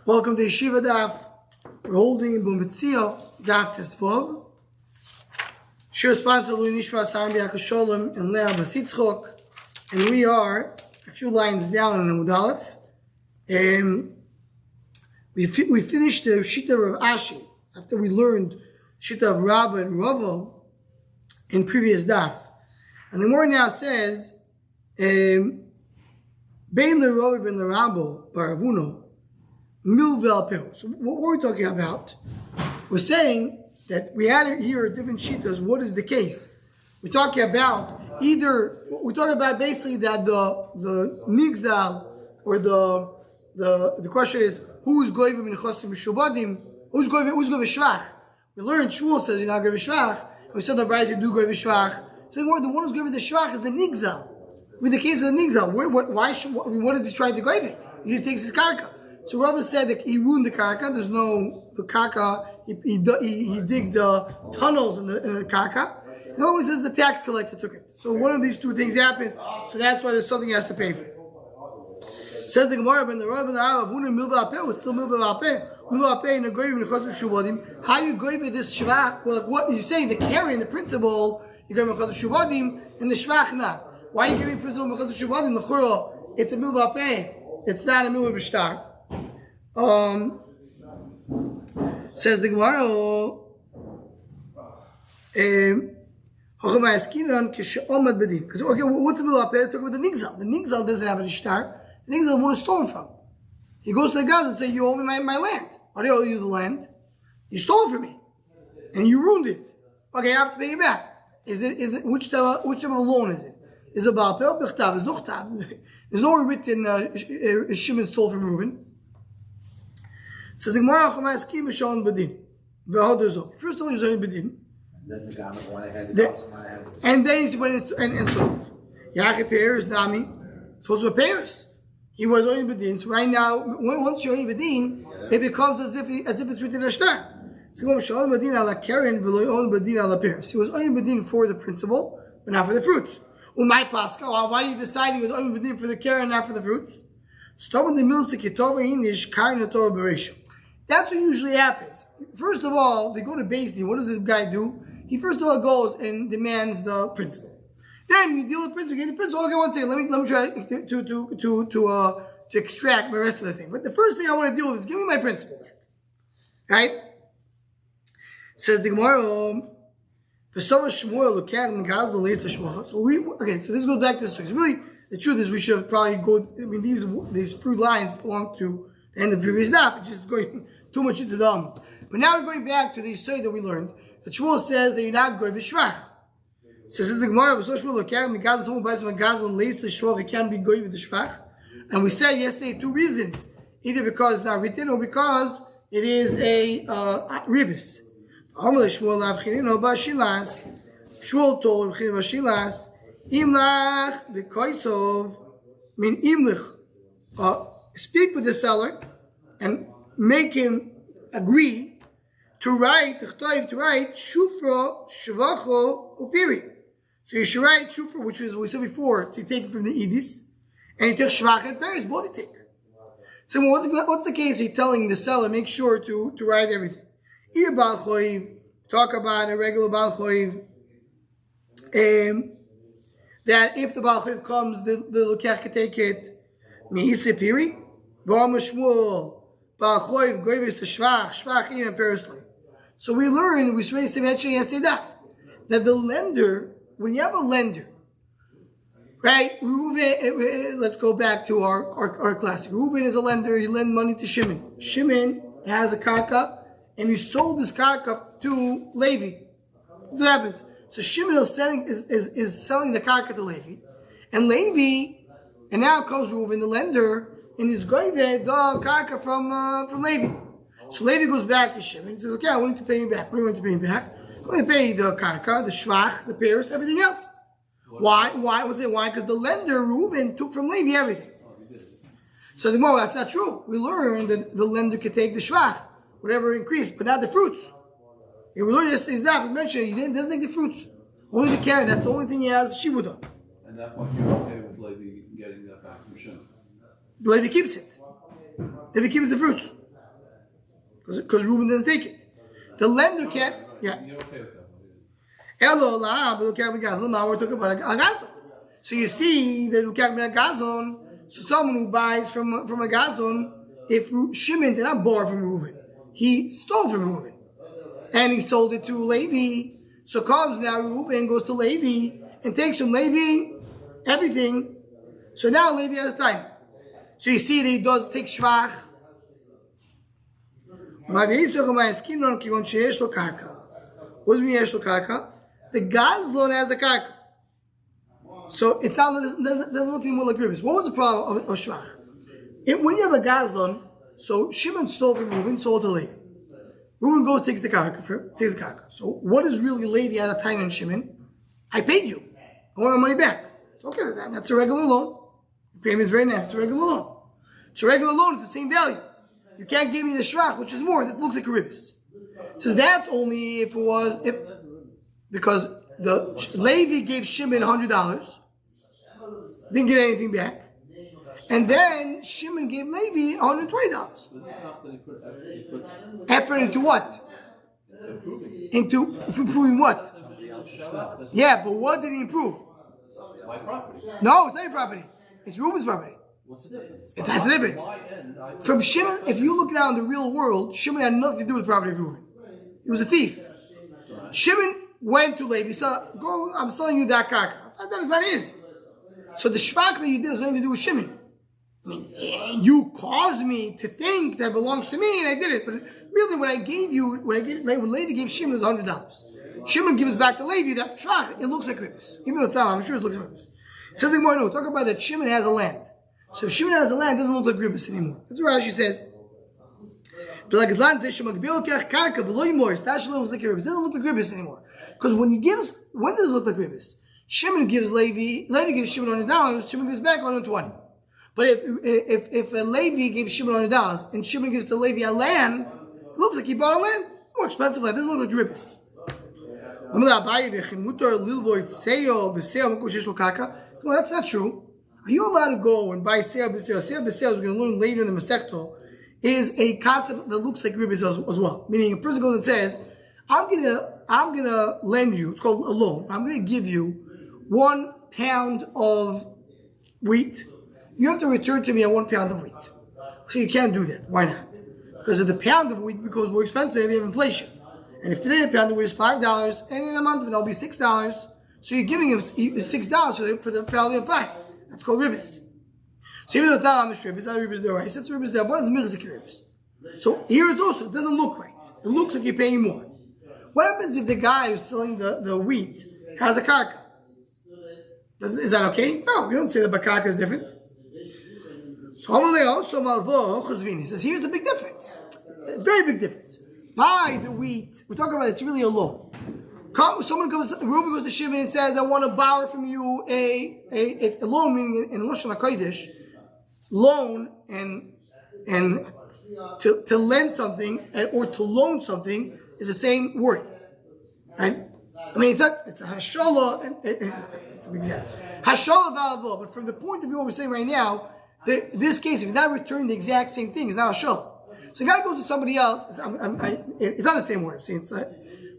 Welcome to Yeshiva Daf. We're holding in Metzia Daf Tesvav. Shir sponsor Lui Nishma Saram B'Yakasholim and Leah Basitzchok. And we are a few lines down in Amud Aleph. We finished the Shita of Ashi after we learned Shita of Rabba and Rava in previous Daf. And the more now says, Bein L'Rava ben L'Rabbo Baravuno Milvel Pehu. So what we're talking about, we're saying that we had here different shitas. What is the case? We're talking about basically that the nigzal, or the question is who's goyim min chosim mishubadim, who's goyim shvach. We learned Shmuel says you're not goyim shvach. We said the Brayz you do goyim shvach. So the one who's goyim the shvach is the nigzal. In the case of the nigzal, what is he trying to goyim? He just takes his karka. So Rabbi said that he ruined the karka. There's no the karka. He digged the tunnels in the karka. And always says the tax collector took it. So one of these two things happened. So that's why there's something he has to pay for. Says the Gemara, when the Rabbi and the Arab, it's still milva alpeh. Milva alpeh in the goyim in the chosm shubadim. How you goyim this shvach? Well, what you're saying, the carry in the principle, you goyim in chosm shubadim, and the shvach not. Why are you giving principle in chosm shubadim? The chura, it's a milva alpeh. It's not a milva b'shtar. Says the Gemara, because okay, what's the middle of it? Talk about the nigzal. The nigzal doesn't have a shtar. The nigzal was stolen from. He goes to the guy and says, "You owe me my land. Why do I owe you the land? You stole it from me, and you ruined it. Okay, I have to pay you back. Is it which type of loan is it? Is it balpeh or b'chtav? There's no chtav. There's no written Shimon stole from Reuben." Says the Gemara, first of all, he's on bedin. And then he went and so Yachid Peres Nami, supposed to be Peres. He was on bedin. So right now, once you're on bedin, it becomes as if it's written in Ashtar. So he was on bedin for the principle, but not for the fruits. Umay Pascha, why do you decide he was on bedin for the Karen and not for the fruits? That's what usually happens. First of all, they go to Beis Din. What does the guy do? He first of all goes and demands the principal. Then you deal with the principal. You get the principal. Okay, one second. Let me try to extract the rest of the thing. But the first thing I want to deal with is give me my principal back. Right? Says the Gemara. So this goes back to the story. Really, the truth is we should have probably these fruit lines belong to the end of the previous daf. It's just going too much into them. But now we're going back to the story that we learned. The Shmuel says that you're not going v'shvach. Says the Gemara, someone buys from a gazlan lace the shvach, it can be going with the shvach. And we said yesterday two reasons. Either because it's not written or because it is a ribis. Shmuel told Bashilas, Imlach b'koisov min imlich. Speak with the seller and make him agree to write shufra, shvacho, upiri. So you should write shufra, which is what we said before, to take it from the edis, and you take shvach and peris, both you take. So what's the case? He's telling the seller, make sure to write everything. Talk about a regular Baal Choiv, that if the Baal Choiv comes, the Lokach can take it. Mi'ise piri, v'am Shmuel, Baal Choiv, goyves shvach in personally. So we learned, we already mentioned yesterday that the lender, when you have a lender, right? Let's go back to our classic. Reuben is a lender. He lent money to Shimon. Shimon has a karka, and he sold this karka to Levi. What happens? So Shimon is selling the karka to Levi, and Levi, and now comes Reuben, the lender, and he's going to the karka from Levi. So Levi goes back to Shimon and says, "Okay, I want you to pay me back. What do you want to pay me back? I want to pay the karka, the shvach, the pears, everything else." Why? Why? Why? Because the lender Reuben took from Levi everything. So the more that's not true. We learned that the lender could take the shvach, whatever increased, but not the fruits. We learned yesterday's daf. We mentioned he doesn't take the fruits, only the carrot. That's the only thing he has the shibud on. And that point you're okay with Levi getting that back from Shimon. Levi keeps it. Levi keeps the fruits. because Reuben doesn't take it. The lender can't. Yeah. You're okay with that. Hello, but look at Gazlan. Now we're talking about a Gazlan. So you see that look at Gazlan. So someone who buys from a Gazlan, if Shimon did not borrow from Reuben, he stole from Reuben, and he sold it to Levi. So comes now Reuben goes to Levi and takes from Levi everything. So now Levi has time. So you see that he does take shvach. What does it mean yesh lo karka? The Gazlan has a karka. So it doesn't look anymore like Ribis. What was the problem of shvach? When you have a Gazlan, so Shimon stole from Reuben, sold to Levi. Reuben goes, takes the karka. So what is really Levi at a time in Shimon? I paid you. I want my money back. So okay, that's a regular loan. Payment is very nice. It's a regular loan. It's a regular loan. It's the same value. You can't give me the shrach, which is more. That looks like a ribis. Says that's only if because the Levi gave Shimon $100, didn't get anything back, and then Shimon gave Levi $120. Effort into what? Into improving what? Yeah, but what did he improve? My property. No, it's not your property. It's Reuben's property. What's the difference? It has a difference. From Shimon, if you look now in the real world, Shimon had nothing to do with the property of Reuben. He was a thief. Shimon went to Levi, said, "Go, I'm selling you that karka." That is not his. So the shvach that you did has nothing to do with Shimon. I mean, you caused me to think that belongs to me, and I did it. But really, what I gave you, when Levi gave Shimon was $100. Shimon gives back to Levi that shvach. It looks like ribis. Even though it's not, I'm sure it looks like ribis. It says like more. No, talk about that Shimon has a land. So if Shimon has a land, it doesn't look like ribis anymore. That's what Rashi says. It doesn't look like ribis anymore. Because when does it look like ribis? Shimon gives Levi gives Shimon $100, Shimon gives back $120. But if Levi gives Shimon $100 and Shimon gives to Levi a land, it looks like he bought a land. It's more expensive land. It doesn't look like ribis. Well, that's not true. Are you allowed to go and buy seah b'seah? Seah b'seah, we're going to learn later in the Masechto, is a concept that looks like ribis as well. Meaning, a person goes and says, "I'm gonna lend you." It's called a loan. I'm going to give you 1 pound of wheat. You have to return to me a 1 pound of wheat. So you can't do that. Why not? Because of the pound of wheat becomes more expensive. You have inflation. And if today the pound of wheat is $5, and in a month it'll be $6. So you're giving him $6 for the value of 5. That's called ribis. So even though Tam is ribis, not ribis there. He says ribis there, but it's mirzik ribis. So here it also doesn't look right. It looks like you're paying more. What happens if the guy who's selling the wheat has a karka? Is that okay? No, we don't say that karka is different. So he says here's the big difference. A very big difference. Buy the wheat. We're talking about it's really a loan. Reuben goes to Shimon and says, "I want to borrow from you a loan," meaning in Lashon HaKodesh, loan and to lend something or to loan something is the same word, right? I mean, it's a hashala, it's a big example. Hashala v'alavo, but from the point of view of what we're saying right now, this case, if you're not returning the exact same thing, it's not hashala. So the guy goes to somebody else. It's not the same word. I'm saying it's.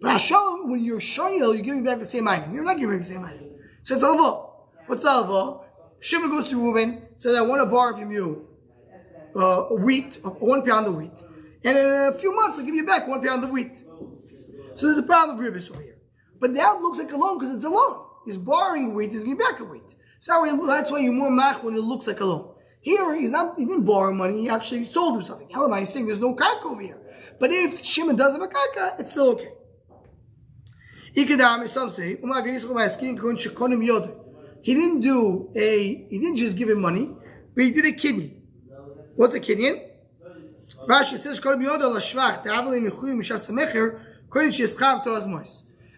But Hashem, when you're shoyel, you're giving back the same item. You're not giving back the same item. So it's alva. What's the alva? Shimon goes to Reuben, says, "I want to borrow from you wheat, 1 pound of wheat. And in a few months, I'll give you back 1 pound of wheat." So there's a problem of ribis over here. But that looks like a loan because it's a loan. He's borrowing wheat, he's giving back a wheat. So that's why you're more mach when it looks like a loan. Here, he didn't borrow money, he actually sold him something. Elamai is saying there's no karka over here. But if Shimon does have a karka, it's still okay. Some say, he didn't just give him money, but he did a kidney. What's a kidney? Rashi says,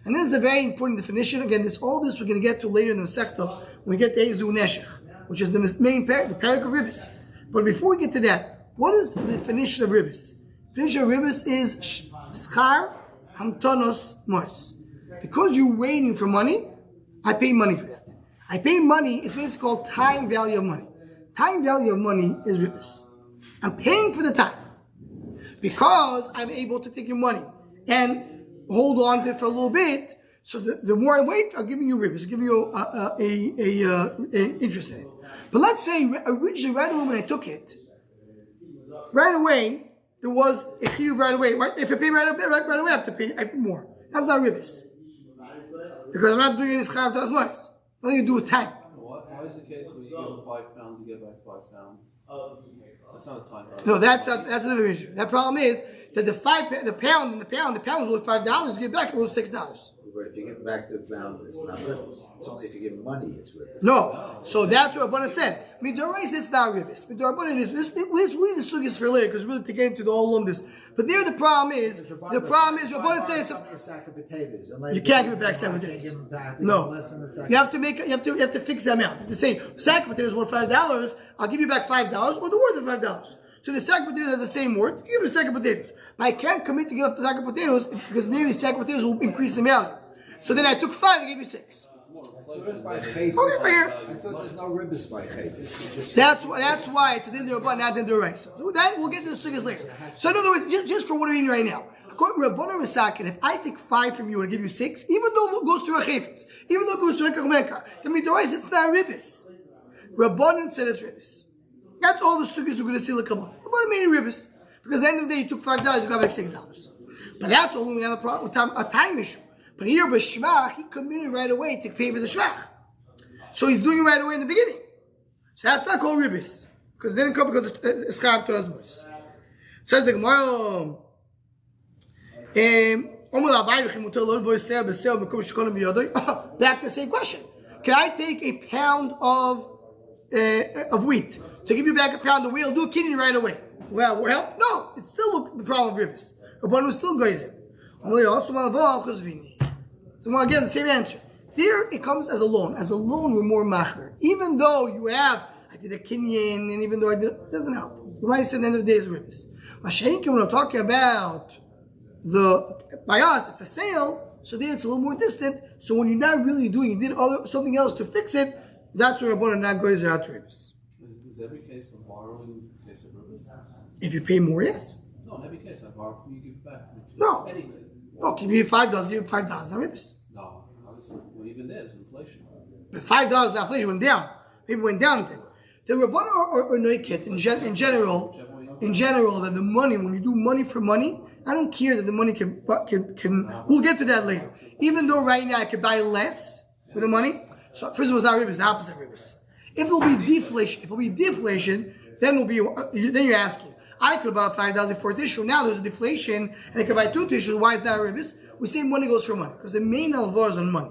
and this is the very important definition. Again, all this we're going to get to later in the Masechta when we get to Ezu Neshech, which is the main the parak of ribis. But before we get to that, what is the definition of ribis? The definition of ribis is schar hamtonos mors. Because you're waiting for money, I pay money for that. I pay money, it's basically called time value of money. Time value of money is ribis. I'm paying for the time. because I'm able to take your money and hold on to it for a little bit. So the more I wait, I'm giving you ribbis, giving you a interest in it. But let's say originally, right away when I took it, right away there was a chiyuv right away. Right? If I pay right away, I have to pay more. That's not ribbis because I'm not doing any schar to asmas. Nothing to do with time. Why is the case where you give them £5, you get back £5? That's not a time. No, that's another issue. That problem is that the pound was worth $5. You get back, it was $6. But if you get back the pound, it's not ribbis. It's only if you give money, it's ribbis. No, so that's what Rabbanan said. Midorais, it's not ribbis. Midorabanan is let's leave the sugyas for later because really to get into the whole lumbus. But there the problem is Rabbanan said it's a sack of potatoes. You can't give it back sack of potatoes. No, you have to fix the amount. You have to say sack of potatoes worth $5. I'll give you back $5 or the worth of $5. So the sack of potatoes has the same worth. You give me a sack of potatoes, but I can't commit to give up the sack of potatoes because maybe the sack of potatoes will increase in value. So then I took 5 and gave you 6. I thought there's no ribbis by chayt. That's why it's a din derabbanan, not din d'oraisa. So that we'll get to the sugyas later. So in other words, just for what I'm eating right now, according to Rabbanan Misakin, if I take 5 from you and give you 6, even though it goes to a chayfetz, even though it goes to a kachmenka, then midorais it's not ribbis. Rabbanan said it's ribbis. That's all the sugyas we're going to see. Come on, Rabbanan made ribbis because at the end of the day you took $5, you got back $6. But that's only when we have a time issue. But here, b'shvach, he committed right away to pay for the shvach. So he's doing it right away in the beginning. So that's not called ribbis. Because it didn't come because it's schar Torah's voice. Says the Gemara, back to the same question. Can I take a pound of wheat to give you back a pound of wheat? I'll do a kidney right away. Well, will help? No, it's still the problem of ribbis. Rabbanan was still geyser. So again, the same answer. There it comes as a loan. As a loan, we're more machmer. Even though you have, I did a kinyan, and even though I did, it doesn't help. The way said at the end of the day is ribbis. Mashenka, when I'm talking about by us, it's a sale, so there it's a little more distant. So when you're not really doing, you did something else to fix it, that's where Rabbanan not goes out to ribbis. Is every case of borrowing a case of ribbis? If you pay more, yes. No, in every case I borrow, can you give it back? No. Anything. No, give you $5, give you $5, not ribbis. No, obviously, well, even there's inflation. The $5, the inflation went down. Maybe went down. The Rabbanan or Noiket in general, that the money, when you do money for money, I don't care that the money can. We'll get to that later. Even though right now I could buy less with the money. So first of all, it's not ribbis, the opposite of ribbis. If there will be deflation, then then you're asking. I could have bought $5 for a tissue. Now there's a deflation, and I could buy 2 tissues. Why is that ribbis? We say money goes for money because the main alvar is on money.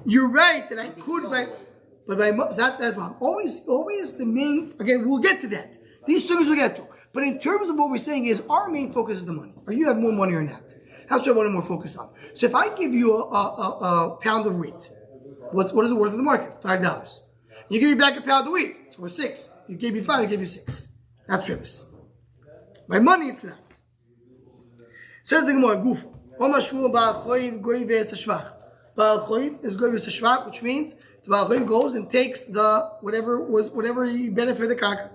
You're right that I could buy, but that's problem. Always the main. Again, we'll get to that. These things we'll get to. But in terms of what we're saying is our main focus is the money. Or you have more money or not. That's what I'm more focused on. So if I give you a pound of wheat, what is it worth in the market? $5. You give me back a pound of wheat. It's worth 6. You gave me 5. I gave you 6. That's ribbis. By money, it's not. Says the Gemara, Gufo. Oma shmul ba'al choiv goy ve'es hashvach. Ba'al choiv is goy ve'es hashvach, which means the ba'al choiv goes and takes the whatever he benefited the karka.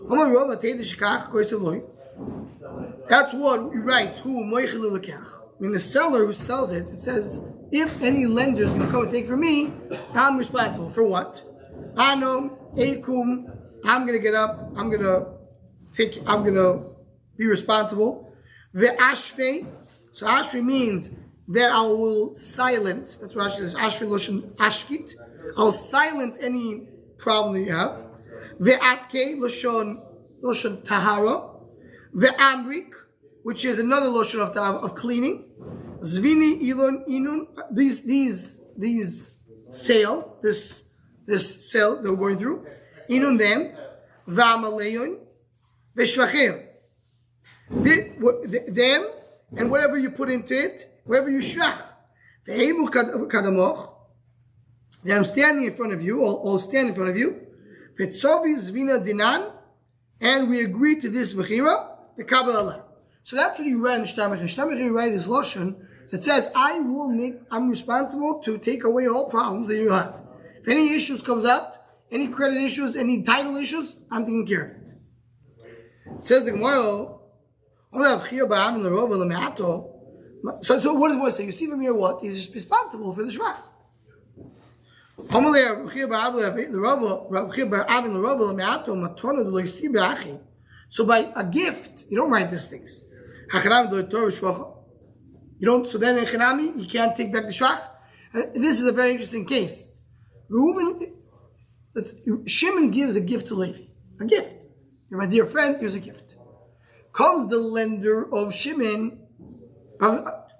Oma rov atei the shikach goy seloy. That's what he writes. Who moichelu lekach. I mean, the seller who sells it, it says, if any lender is going to come and take from me, I'm responsible for what? Anom, ekum. I'm going to get up. I'm going to be responsible. Ve'ashve. So ashve means that I will silent. That's what Rashi says. Ashve loshen ashkit. I'll silent any problem that you have. Ve'atke loshon tahara. Ve'amrik, which is another lotion of cleaning. Zvini ilon inun. These sale. This sale that we're going through. Inun them. Va'amaleyon. Ve'shvacheyon. Them and whatever you put into it, wherever you shrach. Ve'emu kadamoch. I'm standing in front of you, all stand in front of you. Ve'tzovi zvina dinan. And we agree to this v'chira, the Kabbalah. So that's what you write in the Shtamach. In Shtamach you write this lotion that says, I'm responsible to take away all problems that you have. If any issues comes up, any credit issues, any title issues, I'm taking care of it. It says the Gemara, So what does one say? You see from here what? He's responsible for the shvach. So by a gift, you don't write these things. You don't. So then in Chanami, you can't take back the shvach. This is a very interesting case. Shimon gives a gift to Levi. A gift. You're my dear friend, here's a gift. Comes the lender of Shimon,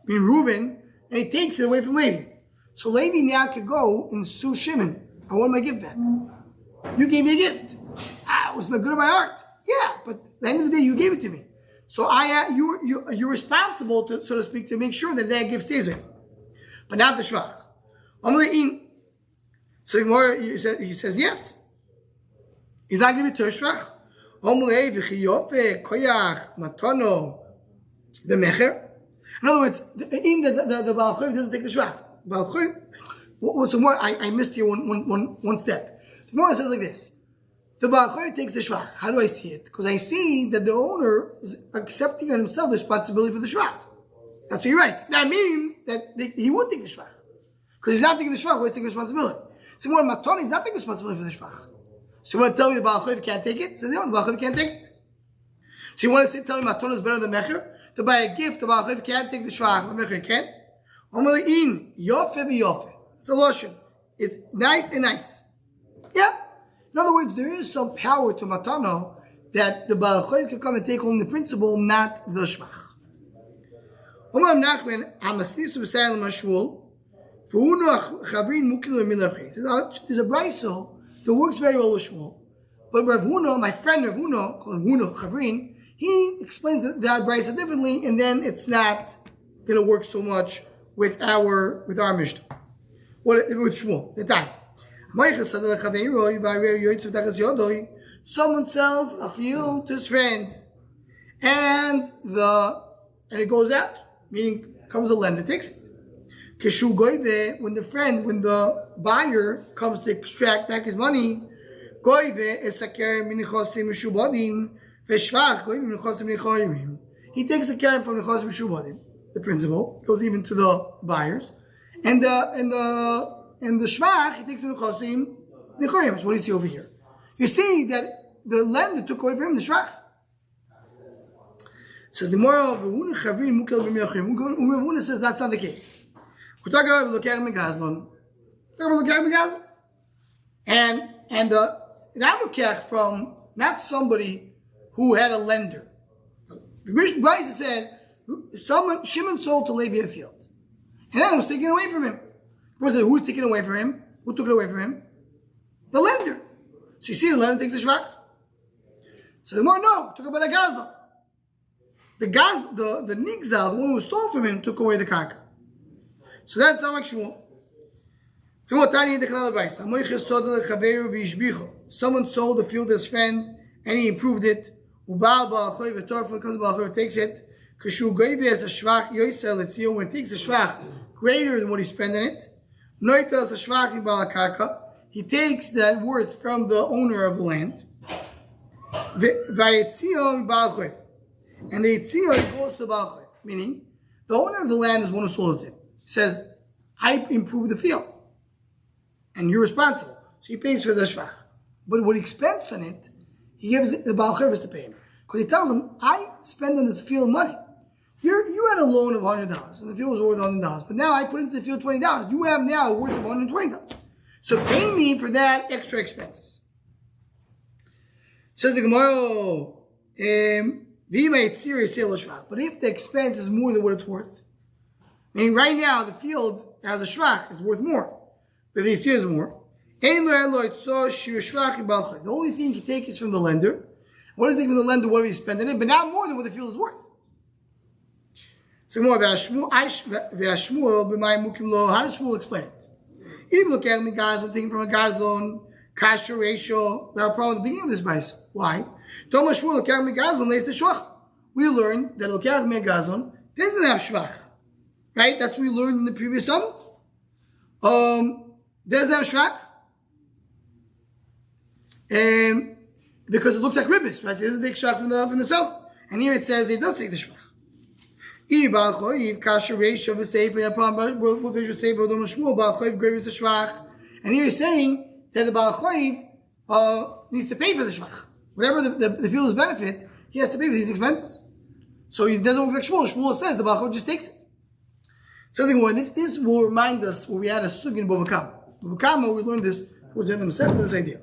Reuben, and he takes it away from Levi. So Levi now could go and sue Shimon. I want my gift back. You gave me a gift. It was good of my heart. Yeah, but at the end of the day, you gave it to me. So you're responsible, to, so to speak, to make sure that gift stays with me. But not the shvach. So he says yes. He's not giving it to a shvach. In other words, in the Baal Choiv doesn't take the shvach. Baal Choiv, so more, I missed here one step. The more it says like this. The Baal Choiv takes the shvach. How do I see it? Because I see that the owner is accepting on himself the responsibility for the shvach. That's what he writes. That means that he won't take the shvach. Because he's not taking the shvach, he's taking responsibility. So more Maton, he's not taking responsibility for the shvach. So you want to tell me the Baal Choiv can't take it? He says, no, the Baal Choiv can't take it. So you want to tell me Maton is better than Mecher? To buy a gift, the Baal Choiv can't take the shvach, but Mecher can. It's a lotion. It's nice and nice. Yeah. In other words, there is some power to Matano that the Baal Choiv can come and take only the principle, not the shvach. There's a brayso that works very well with Shmuel. But Rav Huna, my friend Rav Huna, called him Huna Chavrin, he explains that brayso differently, and then it's not going to work so much with our Mishnah. With Shmuel, the time. Someone sells a field to his friend, and it goes out, meaning comes a lender, takes it. When the buyer comes to extract back his money, he takes the carry from the the principal, goes even to the buyers, and the shvach he takes from the chosim nichoyim. So what do you see over here? You see that the lender took away from him the shvach. Says the moral of Ravuna says that's not the case. We're talking about Lokach Megazlon. And not Lokach from not somebody who had a lender. The Brisa said Shimon sold to Levi a field, and then it was taken away from him. Who's taken away from him? Who took it away from him? The lender. So you see, the lender takes the shvach. So the more no, took about a gazlan. The nigzal, the one who stole from him, took away the karka. So that's not like Shmuel. Someone sold the field to his friend and he improved it. Comes takes it. When it takes a shvach greater than what he spent in it, he takes that worth from the owner of the land. And the Yitzia goes to Baal Choiv, meaning the owner of the land is one who sold it to him. He says, I improved the field, and you're responsible. So he pays for the shvach. But what he spends on it, he gives it to the Baal Choiv to pay him. Because he tells him, I spend on this field money. You had a loan of $100, and the field was worth $100. But now I put into the field $20. You have now a worth of $120. So pay me for that extra expenses. Says the Gemara, but if the expense is more than what it's worth, meaning right now the field has a shvach is worth more, but the yitzir is more. The only thing you take is from the lender. What do you think from the lender? What have you spent in it? But not more than what the field is worth. So more about Shmuel. How does Shmuel explain it? If you look at me, guys, I'm thinking from a guy's loan, kasher ratio. We have a problem at the beginning of this price. Why? We learned that Lokach Megazon doesn't have shvach. Right? That's what we learned in the previous sum. Doesn't have shvach. Because it looks like ribbis, right? So it doesn't take shvach from the seller. And here it says he does take the shvach. And here he's saying that the Baal Choiv needs to pay for the shvach. Whatever the fielder's benefit, he has to pay for these expenses. So he doesn't work like Shmuel. Shmuel says the Baal Choiv just takes it. Something more, and if this will remind us where we had a sugin in Bava Kama. Bava Kama, we learned this towards the end of themselves, this idea.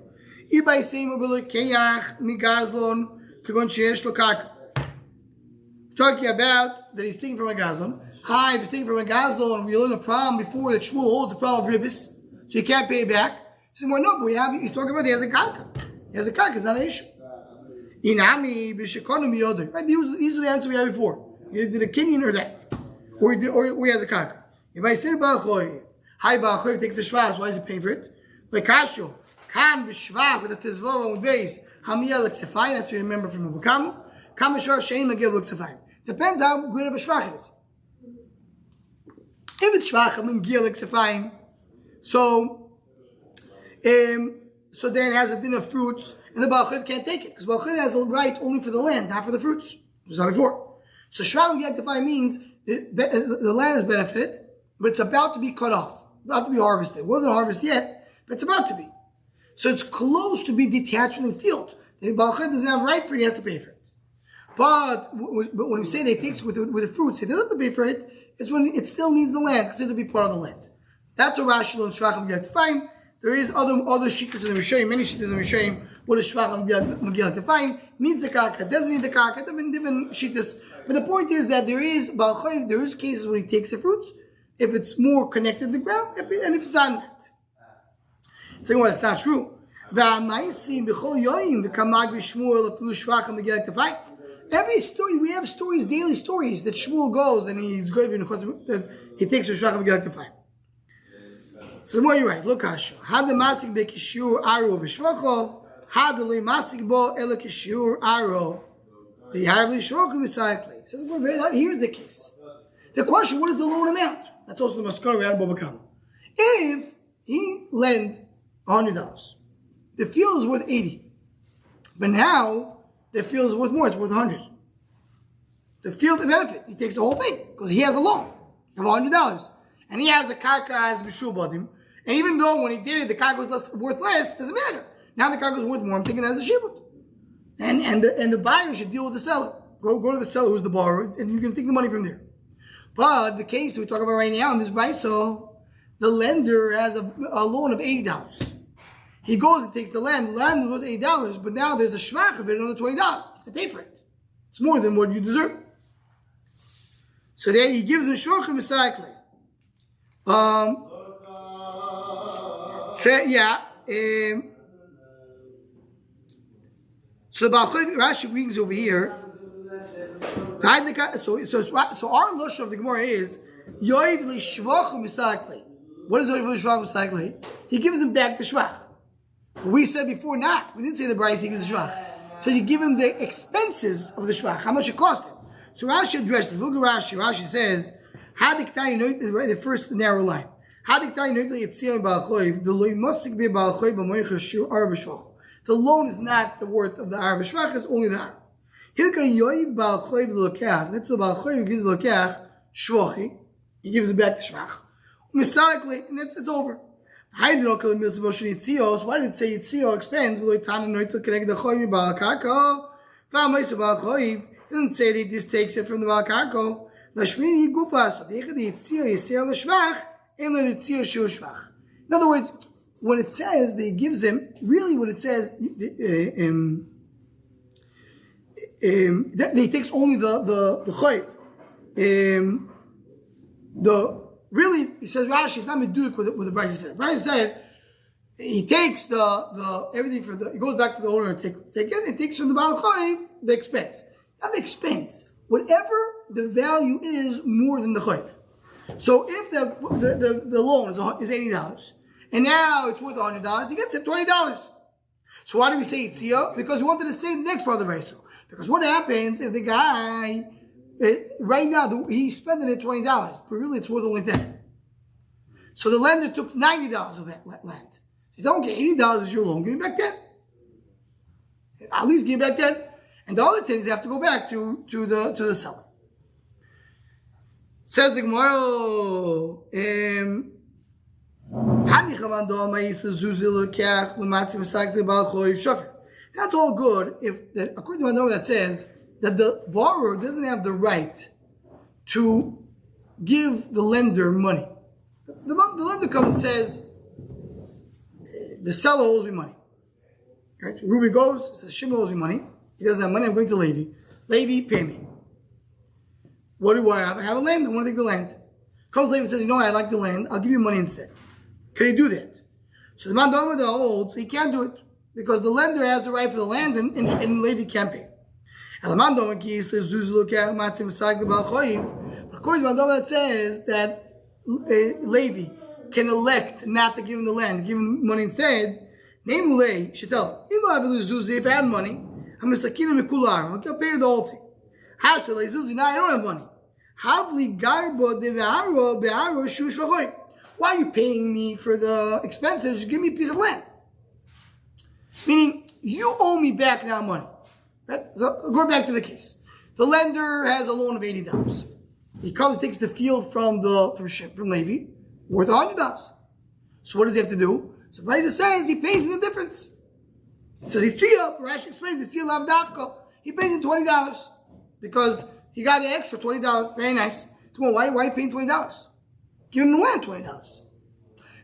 Talking about that he's taking from a gazlon. Hi, if he's taking from a gazlon, we learned a problem before that Shmuel holds the problem of ribbis, so you can't pay it back. He said, well, no, but he's talking about he has a karka. He has a karka, it's not an issue. Inami, b'shekonim yoder. Right, these are the answers we had before. He did a kinyan or that. Or he has a karka. If I say Baal Choiv, hi, Baal Choiv takes the shvach, why is he paying for it? Like Kasho, kan b'shvach with the tezvova with base, hamiyah l'ksefayim, that's what you remember from Bava Kama. Kama shvar shein magil l'ksefayim. Depends how good of a shvach it is. If it's shvach, magil l'ksefayim, so then it has a din of fruits, and the Baal Choiv can't take it, because Baal Choiv has the right only for the land, not for the fruits. It was not before. So shvach magil l'ksefayim means the land is benefited, but it's about to be cut off, about to be harvested. It wasn't harvested yet, but it's about to be. So it's close to be detached from the field. The Baal Choiv doesn't have a right for it, he has to pay for it. But when we say they takes with the fruits, he doesn't have to pay for it, it's when it still needs the land, because it'll be part of the land. That's a rational and shvach magil l'ksefayim. There is other shittas in the Rishonim, many shittas in the Rishonim, what is shvach magil l'ksefayim, needs the karka, doesn't need the karka, different shittas. But the point is that there is Baal Choiv, there is cases where he takes the fruits, if it's more connected to the ground, and if it's on that. Saying, well, that's not true. Every story, we have stories, daily stories, that Shmuel goes and he's going that he takes a shvach magil l'ksefayim. So the more you're right, look, Hashem. Had the masik be kishur aro v'shvacho, had the le masik bo ela kishur aro. The Harvey Shrokum is cycling. Says, here's the case. The question, what is the loan amount? That's also the Maskara we had in Bava Kama. If he lent $100, the field is worth 80. But now, the field is worth more, it's worth 100. The field, the benefit, he takes the whole thing, because he has a loan of $100. And he has the karka as Bishul Badim. And even though when he did it, the karka was worth less, it doesn't matter. Now the karka is worth more, I'm thinking as a shibut. And the buyer should deal with the seller. Go to the seller who's the borrower, and you can take the money from there. But the case that we talk about right now in this brayso, the lender has a loan of $80. He goes and takes the land is worth $80, but now there's a shvach of it, another $20. You have to pay for it. It's more than what you deserve. So there he gives him shvachim recycling. So the Baal Choiv, Rashi brings over here. So our lush of the Gemara is Yoiv li shvachim misakli. What is Yoiv li shvachim misakli? He gives him back the shvach. We said before not. We didn't say the price he gives the shvach. So you give him the expenses of the shvach, how much it cost him. So Rashi addresses. Look at Rashi. Rashi says, the first narrow line. The loan is not the worth of the Arab Shvach, it's only the Arab. Hilka Yoiv Baal Choiv L'Lokach. That's what Baal Choiv gives the L'Lokach Shvochi. He gives it back to Shvach. Misalikly, and it's over. So why did it say Yitzio expands? It doesn't say that he just takes it from the Baal Karko. In other words, when it says that he gives him, really what it says, that he takes only the chayv. Really, he says Rashi is not meduk with the Bryce said. Bryce said he takes the everything for he goes back to the owner and take it and takes from the Baal Chayv the expense. Not the expense, whatever the value is more than the chayv. So if the loan is $80 and now it's worth $100, he gets it $20. So why do we say Yitzio? Because we wanted to say the next part of the verse. Because what happens if the guy right now he's spending it $20, but really it's worth only $10. So the lender took $90 of that land. If you don't get $80 as your loan, give me back $10. At least give me back $10. And the other tins have to go back to the seller. Says the Gemara, that's all good if that, according to Mandoma, that says that the borrower doesn't have the right to give the lender money. The lender comes and says, the seller owes me money. Right? Ruby goes, says, Shimon owes me money. He doesn't have money, I'm going to Levi. Levi, pay me. What do I have? I have a land, I want to take the land. Comes Levi and says, you know what, I like the land, I'll give you money instead. Can he do that? So the man done with the holds, he can't do it. Because the lender has the right for the land and Levi can't pay. And the man done with keys, there's Zuzulukah, Matzim, Sag, the Balchoiv. According to Mandoma, it says that Levi can elect not to give him the land, give him money instead. Name Ulei, should tell him, you don't have to lose Zuzi. If I had money, I'm a Sakina Mikular. I'll pay you the whole thing. How should I Zuzi? Now I don't have money. Havli Garbo de Be'aro Be'aro Shush Vachoy. Why are you paying me for the expenses? Just give me a piece of land. Meaning, you owe me back now money. Right? So, go back to the case. The lender has a loan of $80. He comes, takes the field from Levi, worth $100. So what does he have to do? So Raisa says he pays him the difference. It says Yitzia, Rashi explains Yitzia Lavdavka. He pays him $20 because he got an extra $20. Very nice. So well, why are you paying $20? Give him the land $20.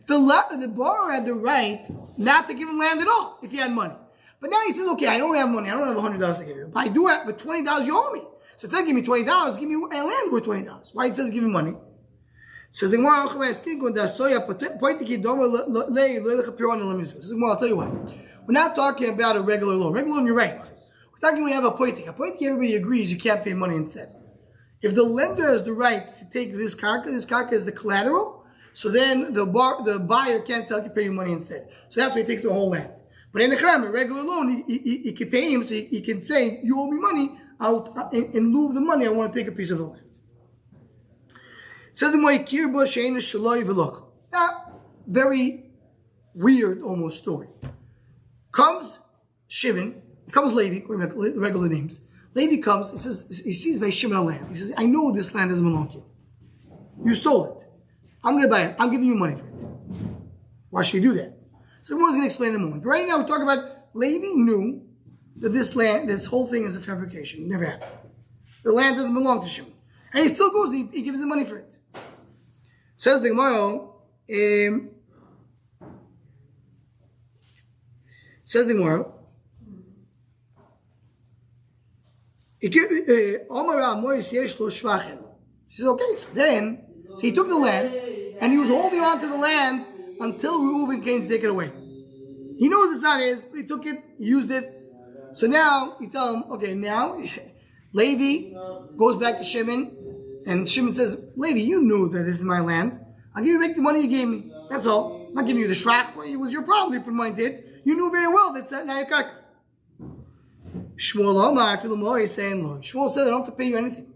The borrower had the right not to give him land at all if he had money. But now he says, okay, I don't have money. I don't have $100 to give you. But I do have, but $20 you owe me. So it's not give me $20, give me a land worth $20. Why it says give me money? Says the Gemara, I'll tell you why. We're not talking about a regular loan. Regular loan, you're right. We're talking when you have a poitik. A poitik, everybody agrees you can't pay money instead. If the lender has the right to take this karka is the collateral, so then the buyer can't sell, he can pay you money instead. So that's why he takes the whole land. But in a regular loan, he can pay him, so he can say, you owe me money, in lieu of the money, I want to take a piece of the land. Says the Moikirba Shein Shaloi Velok. Very weird almost story. Comes Shimon, comes Levi, the regular names. Levi comes, he sees by Shimon a land. He says, I know this land doesn't belong to you. You stole it. I'm going to buy it. I'm giving you money for it. Why should you do that? So everyone's going to explain in a moment. But right now we're talking about Levi knew that this whole thing is a fabrication. It never happened. The land doesn't belong to Shimon. And he still goes, he gives him money for it. Says the Gemara, she says, okay, so he took the land, and he was holding on to the land until Reuben came to take it away. He knows it's not his, but he took it, used it. So now, you tell him, okay, now, Levi goes back to Shimon, and Shimon says, Levi, you knew that this is my land. I'll give you back the money you gave me. That's all. I'm not giving you the shrach. Well, it was your problem. You put money into it. You knew very well that's now your karka. Shmuel Omar, Philomor is saying, Lord. Shmuel said, I don't have to pay you anything.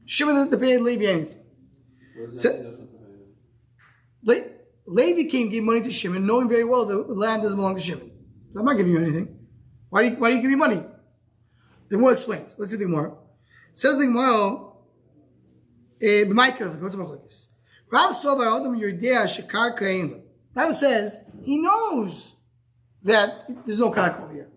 Shimon doesn't have to pay Levi anything. Levi came, gave money to Shimon, knowing very well the land doesn't belong to Shimon. I'm not giving you anything. Why do you give me money? The Gemara explains. Let's see the Gemara. Says the Gemara, Rav says he knows that there's no karka over here.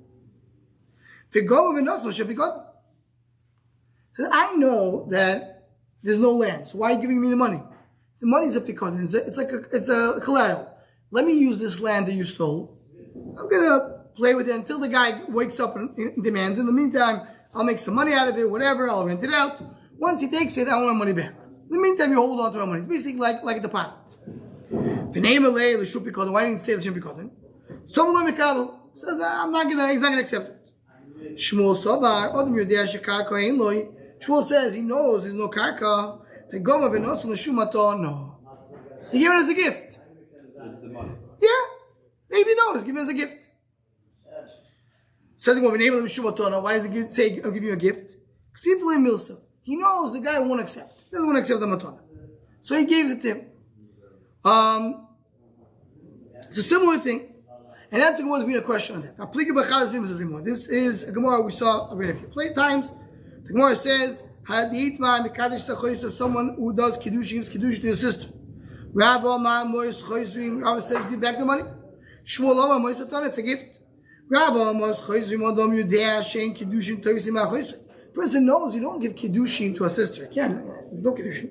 I know that there's no land, so why are you giving me the money? The money's a pikadon. It's a collateral. Let me use this land that you stole. I'm gonna play with it until the guy wakes up and demands. In the meantime, I'll make some money out of it, whatever. I'll rent it out. Once he takes it, I want my money back. In the meantime, you hold on to my money. It's basically like a deposit. The name of Lei L'Shup Pikadon. Why didn't he say L'Shup Pikadon? Someone Mikabel says, he's not gonna accept it. Shmuel Sobar Odom Yodea Shekarka Ein Loi. Shmuel says he knows there's no karka. The Goma V'Noson L'Shumato. No, he gave it as a gift. The money. Yeah, maybe he knows. Give it as a gift. Says when we name him Shumato. Why does he say I'll give you a gift? Simply Milsa. He knows the guy won't accept. He doesn't want to accept the matana. So he gives it to him. It's a similar thing. And that's going to be a question on that. This is a Gemara we saw already a few times. The Gemara says, someone who does Kiddush, gives Kiddush to his sister. Rav says, give back the money. It's a gift. Person knows you don't give Kiddushin to a sister. Again, no Kiddushin.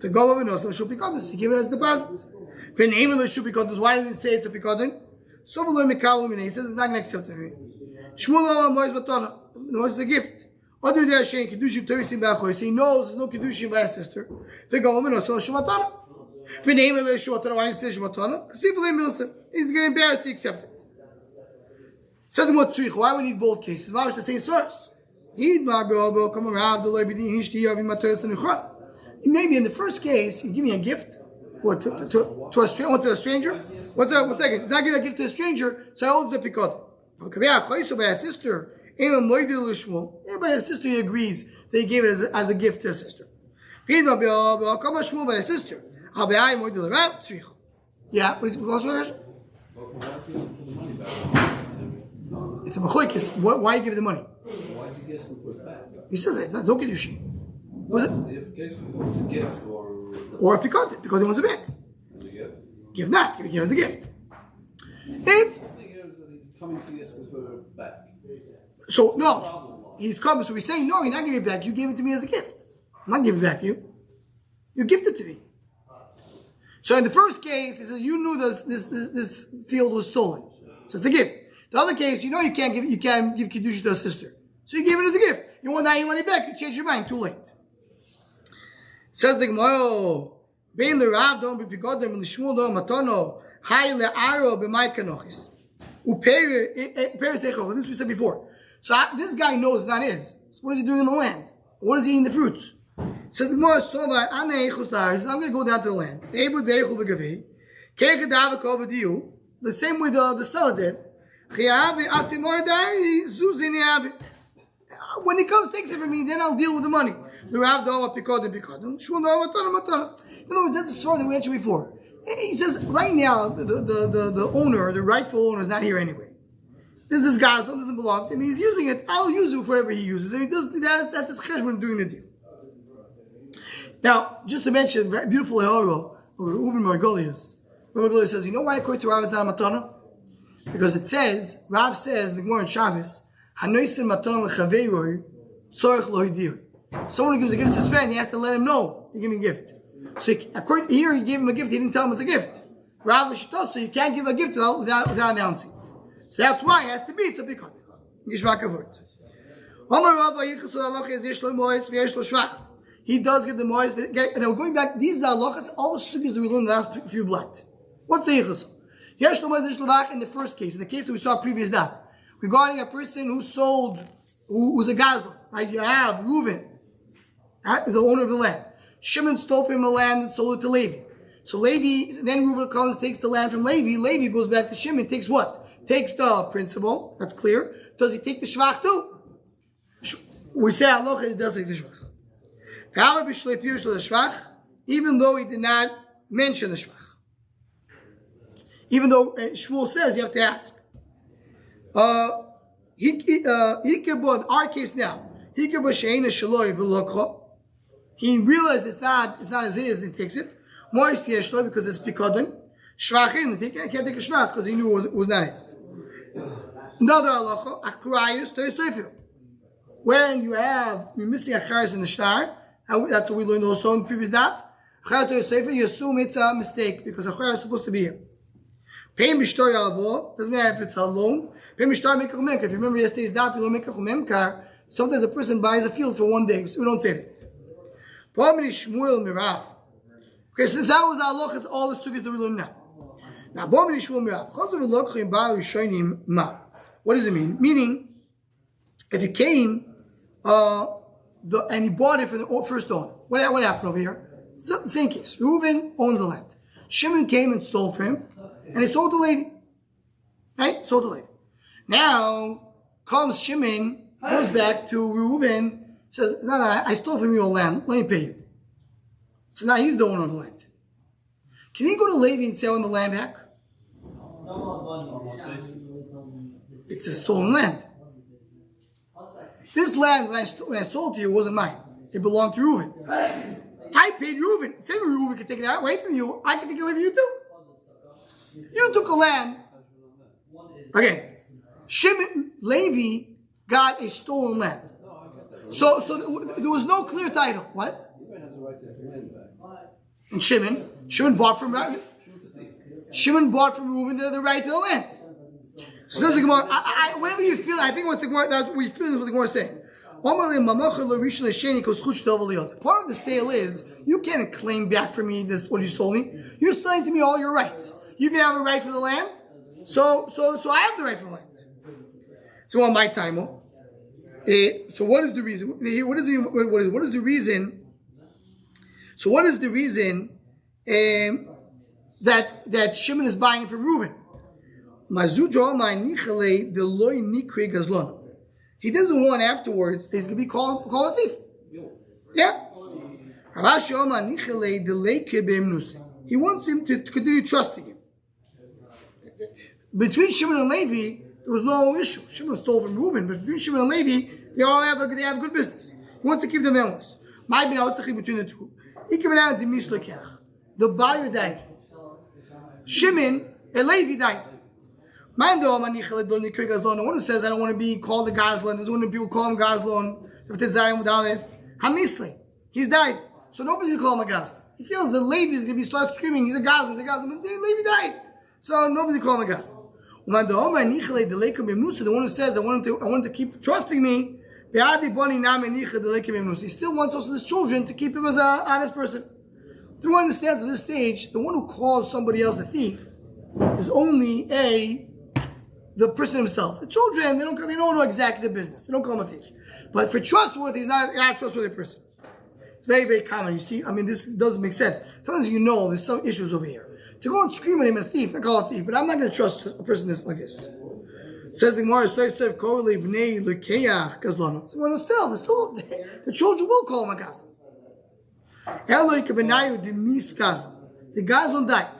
The Bava knows she'll be called. He give it as deposit. Why does it say it's a pikadon? He says it's not going to accept it. It's a gift. He knows there's no Kiddushin by a sister. The Bava knows Shumatana. He's getting embarrassed to accept it. Says why we need both cases? Why was the same source? Maybe in the first case, you give me a gift to a stranger. One second. It's not giving a gift to a stranger, so I hold the pikad. By a sister, by a sister he agrees that he gave it as a gift to a sister. By a sister. Yeah, what is it? It's a machlokes. Why give the money? Why is he guessing for it back? He says that's no kiddushin. Was it? If it's a gift Or a pikad, because he wants it back. As a gift? Give not. Give it as a gift. If He's coming to ask for it back. so, no, he's coming. So he's saying no. You're not giving it back. You gave it to me as a gift. I'm not giving it back to you. You gifted to me. So in the first case, he says you knew this field was stolen, so it's a gift. The other case, you can't give Kiddush to a sister. So you gave it as a gift. You want it back, you change your mind, too late. Says the Gemara, Bein l'Rav don't be pigodem, and l'Shmuel don't matono, hay le'aro b'may kanochis. This we said before. So this guy knows it's not his. So what is he doing in the land? What is he eating the fruits? Says the Gemara, so I'm going to go down to the land. The same way the seller did. When he comes, takes it from me, then I'll deal with the money. In other words, that's a story that we mentioned before. He says, right now, the owner, the rightful owner, is not here anyway. This is Gazlan, doesn't belong to him. He's using it. I'll use it for whatever he uses. And he does that's his cheshbon doing the deal. Now, just to mention, very beautiful Eoro, over Uber Margolius. Margolius says, you know why according to Rav is not a matana? Because it says, Rav says in the Gemara in Shabbos, Hanoisen matana lechaveiroi tzorich lo hidir. Someone who gives a gift to his friend, he has to let him know he gave him a gift. So according here, he gave him a gift. He didn't tell him it's a gift. Rav l'shita, so you can't give a gift without announcing it. So that's why it has to be. It's a big one. Gishmak avot. He does get the mois. And we're going back. These are halachas, all the sugis that we learned in the last few blot. What's the yichus? In the first case, in the case that we saw previous that, regarding a person who sold, who's a gazlan, right? You have Reuven, that is the owner of the land. Shimon stole from him the land and sold it to Levi. So Levi, then Reuven comes, takes the land from Levi. Levi goes back to Shimon, takes what? Takes the principal, that's clear. Does he take the shvach too? We say halacha, he does take the shvach. Even though he did not mention the shvach. Even though Shmuel says you have to ask. Our case now. He realized it's not as his and he takes it. Because it's pikadon. Shvachim, he can't take a shvach because he knew it was not his. Another halacha, akrayus toyosefir. When you're missing a charis in the shtar, that's what we learned also in the previous daf. Charis toyosefir, you assume it's a mistake because a charis is supposed to be here. Paying b'shtar yalavo, doesn't matter if it's a loan. Paying b'shtar mekach memkar. If you remember yesterday's daf, you don't mekach memkar. Sometimes a person buys a field for one day, so we don't say that. Okay, so that was our halachas, all the sugis that we learn now. Now, what does it mean? Meaning, if you came and he bought it for the first owner, what happened over here? So, the same case. Reuven owns the land. Shimon came and stole from him, and he sold to Levi. Right? Sold to Levi. Now, comes Shimon, goes back to Reuven, says, no, I stole from your land, let me pay you. So now he's the owner of the land. Can he go to Levi and say, I want the land back? It's a stolen land. This land, when I sold to you, wasn't mine. It belonged to Reuven. I paid Reuven. Same way Reuven can take it away from you, I can take it away from you too. You took a land. Again, Shimon, Levi got a stolen land. So there was no clear title. What? And Shimon bought from Reuven the right to the land. So says the Gemara, whatever you feel, I think what you feel is what the Gemara is saying. Part of the sale is you can't claim back from me this what you sold me. You're selling to me all your rights. You can have a right for the land, so I have the right for the land. So on my time, so what is the reason? What is the reason? So what is the reason that Shimon is buying it from Reuven? He doesn't want afterwards that he's going to be called a thief. Yeah. He wants him to continue trusting him. Between Shimon and Levi, there was no issue. Shimon stole from Reuven, but between Shimon and Levi, they have good business. He wants to keep them endless. Between the two. The buyer died. Shimon and Levi died. The one who says, I don't want to be called a Gazlan, there's one people call him Gazlan, he's died. So nobody's going to call him a Gazlan. He feels that Levi is going to start screaming, he's a Gazlan, but Levi died. So nobody's going to call him a Gazlan. The one who says, I want him to keep trusting me, he still wants also his children to keep him as an honest person. The one understands at this stage, the one who calls somebody else a thief is only the person himself. The children, they don't know exactly the business. They don't call him a thief. But for trustworthy, he's not a trustworthy person. It's very, very common. You see, this doesn't make sense. Sometimes there's some issues over here. To go and scream at him a thief, I call a thief, but I'm not going to trust a person like this. Says the Gemara, so still, the children will call him a Gazlan. The Gazlan died.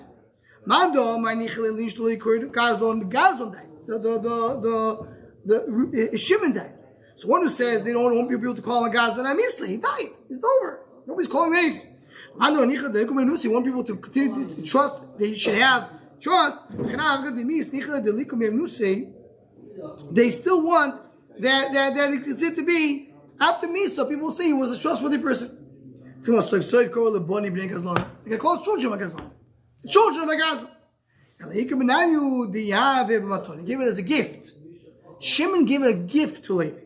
The Shimon died. So one who says they don't want people to call him a Gazlan, he died. It's over. Nobody's calling him anything. You want people to continue to trust. They should have trust. They still want that it's considered to be after Misa. People say he was a trustworthy person. They can call his children a Gazlan. The children of a Gazlan. He gave it as a gift. Shimon gave it a gift to Levi.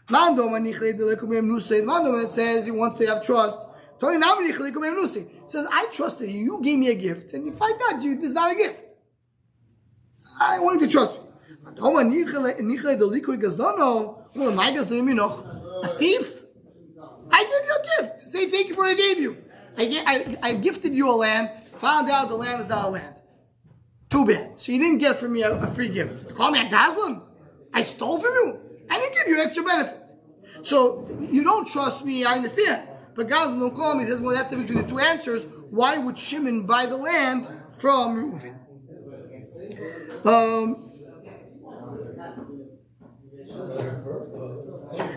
It says he wants to have trust. It says, I trusted you. You gave me a gift. And if I got you, this is not a gift. I want you to trust me. A thief? I gave you a gift. Say thank you for what I gave you. I gifted you a land. Found out the land is not a land. Too bad. So you didn't get from me a free gift. You call me a Gazlan? I stole from you. I didn't give you extra benefit. So you don't trust me, I understand. But Gazlan don't call me. He says, well, that's between the two answers. Why would Shimon buy the land from Reuven?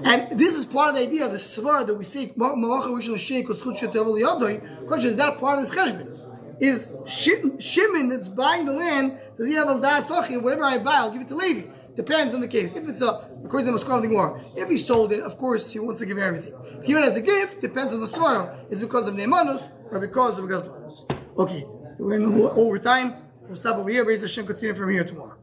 And this is part of the idea of the Svar that we say, is that part of this cheshbon? Is Shimon that's buying the land, does he have a das sochi? Whatever I buy, I'll give it to Levi. Depends on the case. If it's according to the Maskar of the Gemara, if he sold it, of course he wants to give everything. If he gave it as a gift, depends on the Svar. Is it because of Neimanus or because of Gazlanus? Okay, we're in over time. We'll stop over here. Raise Hashem, continue from here tomorrow.